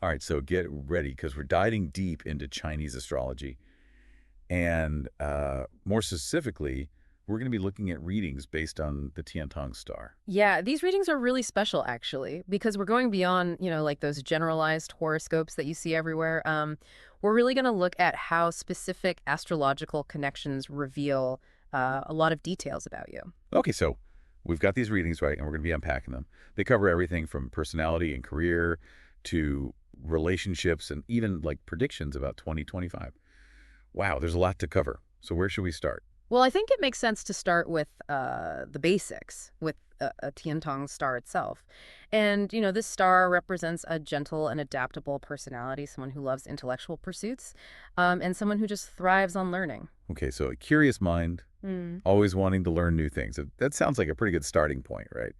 All right, so get ready because we're diving deep into Chinese astrology. And more specifically, we're going to be looking at readings based on the TianTong star. Yeah, these readings are really special actually, because we're going beyond, like those generalized horoscopes that you see everywhere. We're really going to look at how specific astrological connections reveal a lot of details about you. Okay, so we've got these readings, right, and we're going to be unpacking them. They cover everything from personality and career to relationships and even like predictions about 2025. Wow, there's a lot to cover. So where should we start? Well, I think it makes sense to start with the basics, with a TianTong star itself. And, this star represents a gentle and adaptable personality, someone who loves intellectual pursuits, and someone who just thrives on learning. Okay, so a curious mind, Mm. always wanting to learn new things. That sounds like a pretty good starting point, right?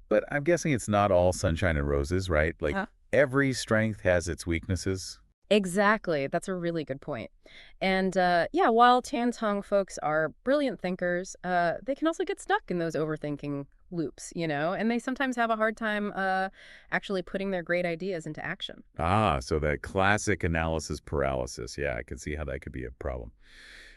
But I'm guessing it's not all sunshine and roses, right? Like Uh, every strength has its weaknesses. Exactly. That's a really good point. And yeah, while TianTong folks are brilliant thinkers, they can also get stuck in those overthinking loops, and they sometimes have a hard time actually putting their great ideas into action. Ah, so that classic analysis paralysis. Yeah, I can see how that could be a problem.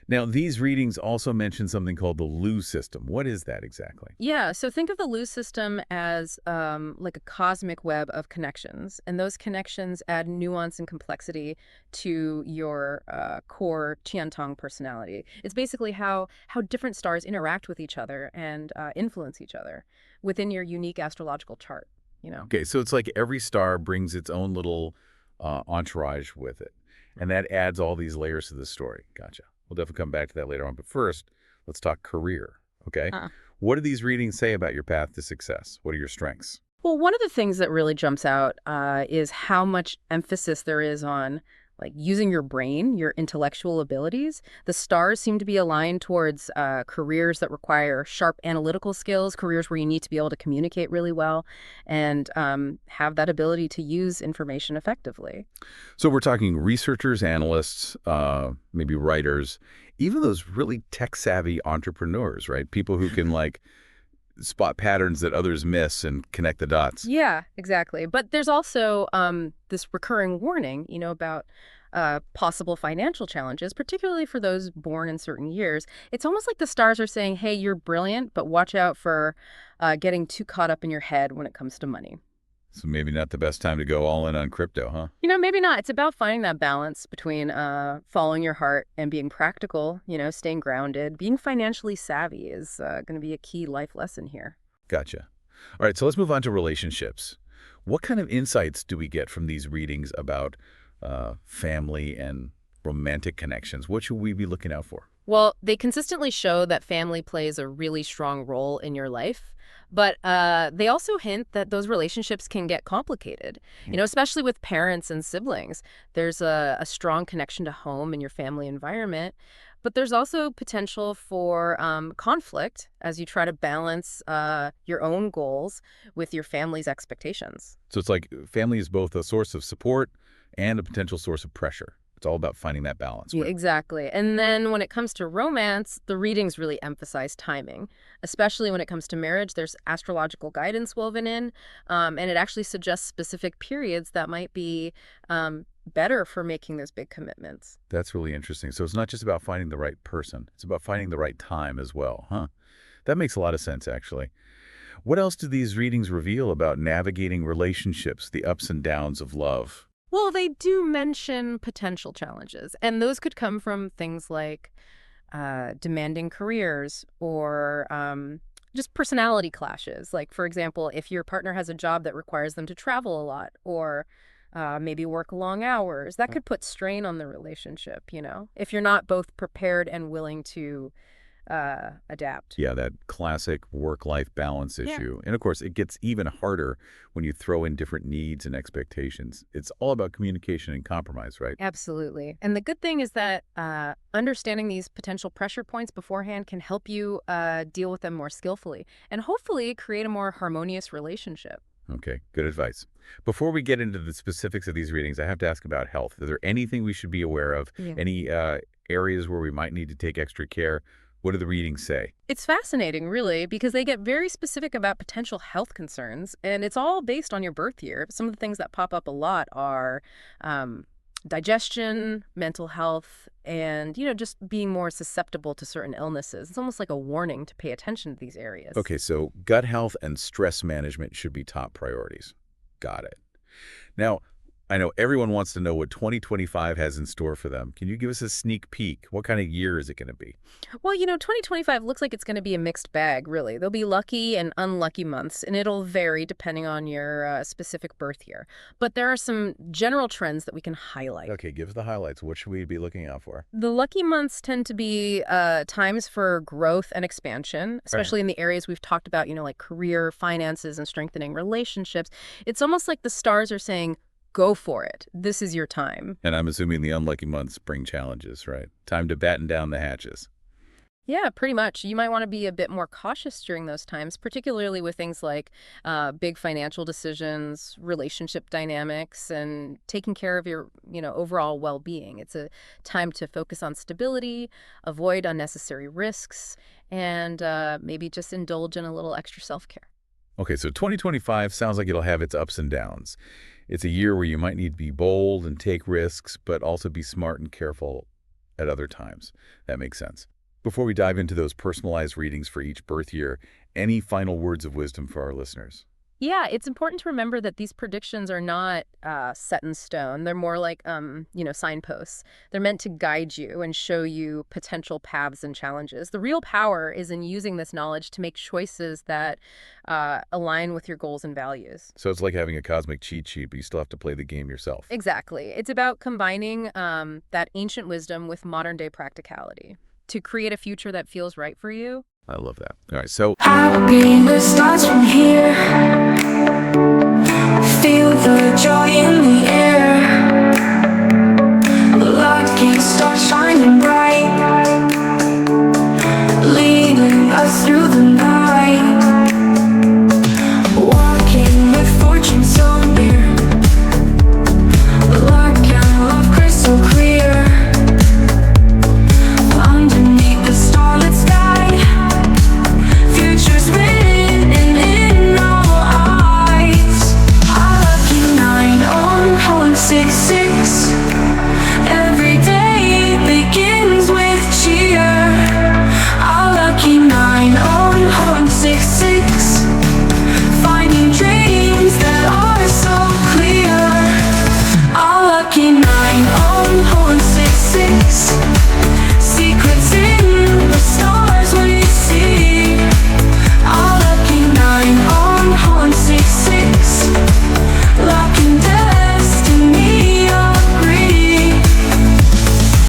Now, these readings also mention something called the Lu system. What is that exactly? Yeah, so think of the Luz system as like a cosmic web of connections, and those connections add nuance and complexity to your core Qiantong personality. It's basically how different stars interact with each other and influence each other within your unique astrological chart. Okay, so it's like every star brings its own little entourage with it, and that adds all these layers to the story. Gotcha. We'll definitely come back to that later on. But first, let's talk career. Okay, what do these readings say about your path to success? What are your strengths? Well, one of the things that really jumps out is how much emphasis there is on like using your brain, your intellectual abilities. The stars seem to be aligned towards careers that require sharp analytical skills, careers where you need to be able to communicate really well and have that ability to use information effectively. So we're talking researchers, analysts, maybe writers, even those really tech-savvy entrepreneurs, right? People who can like spot patterns that others miss and connect the dots. Yeah, exactly. But there's also this recurring warning, about possible financial challenges, particularly for those born in certain years. It's almost like the stars are saying, hey, you're brilliant, but watch out for getting too caught up in your head when it comes to money. So maybe not the best time to go all in on crypto, huh? Maybe not. It's about finding that balance between following your heart and being practical, staying grounded. Being financially savvy is going to be a key life lesson here. Gotcha. All right, so let's move on to relationships. What kind of insights do we get from these readings about family and romantic connections? What should we be looking out for? Well, they consistently show that family plays a really strong role in your life, but they also hint that those relationships can get complicated, especially with parents and siblings. There's a strong connection to home and your family environment, but there's also potential for conflict as you try to balance your own goals with your family's expectations. So it's like family is both a source of support and a potential source of pressure. It's all about finding that balance, Yeah, right? exactly. And then when it comes to romance, the readings really emphasize timing, especially when it comes to marriage. There's astrological guidance woven in, and it actually suggests specific periods that might be better for making those big commitments. That's really interesting. So it's not just about finding the right person. It's about finding the right time as well, huh? That makes a lot of sense, actually. What else do these readings reveal about navigating relationships, the ups and downs of love? Well, they do mention potential challenges, and those could come from things like demanding careers or just personality clashes. Like, for example, if your partner has a job that requires them to travel a lot or maybe work long hours, that could put strain on the relationship, if you're not both prepared and willing to adapt. Yeah, that classic work-life balance Yeah. issue. And of course, it gets even harder when you throw in different needs and expectations. It's all about communication and compromise, right? Absolutely. And the good thing is that understanding these potential pressure points beforehand can help you deal with them more skillfully and hopefully create a more harmonious relationship. Okay, good advice. Before we get into the specifics of these readings, I have to ask about health. Is there anything we should be aware of? Yeah. Any areas where we might need to take extra care? What do the readings say? It's fascinating, really, because they get very specific about potential health concerns, and it's all based on your birth year. Some of the things that pop up a lot are digestion, mental health, and, just being more susceptible to certain illnesses. It's almost like a warning to pay attention to these areas. Okay, so gut health and stress management should be top priorities. Got it. Now, I know everyone wants to know what 2025 has in store for them. Can you give us a sneak peek? What kind of year is it going to be? Well, 2025 looks like it's going to be a mixed bag, really. There'll be lucky and unlucky months, and it'll vary depending on your specific birth year. But there are some general trends that we can highlight. Okay, give us the highlights. What should we be looking out for? The lucky months tend to be times for growth and expansion, especially in the areas we've talked about, like career, finances, and strengthening relationships. It's almost like the stars are saying, go for it. This is your time. And I'm assuming the unlucky months bring challenges, right? Time to batten down the hatches. Yeah, pretty much. You might want to be a bit more cautious during those times, particularly with things like big financial decisions, relationship dynamics, and taking care of your, overall well-being. It's a time to focus on stability, avoid unnecessary risks, and maybe just indulge in a little extra self-care. Okay, so 2025 sounds like it'll have its ups and downs. It's a year where you might need to be bold and take risks, but also be smart and careful at other times. That makes sense. Before we dive into those personalized readings for each birth year, any final words of wisdom for our listeners? Yeah, it's important to remember that these predictions are not set in stone. They're more like, signposts. They're meant to guide you and show you potential paths and challenges. The real power is in using this knowledge to make choices that align with your goals and values. So it's like having a cosmic cheat sheet, but you still have to play the game yourself. Exactly. It's about combining that ancient wisdom with modern-day practicality to create a future that feels right for you. I love that. All right, so Our game starts from here. Feel the joy in the air. The light can start shining bright, leading us through the night. Walking with fortune so near, light and love crystal clear. Underneath the starlit sky, future's written in our eyes. Our lucky 9 on horoscopes.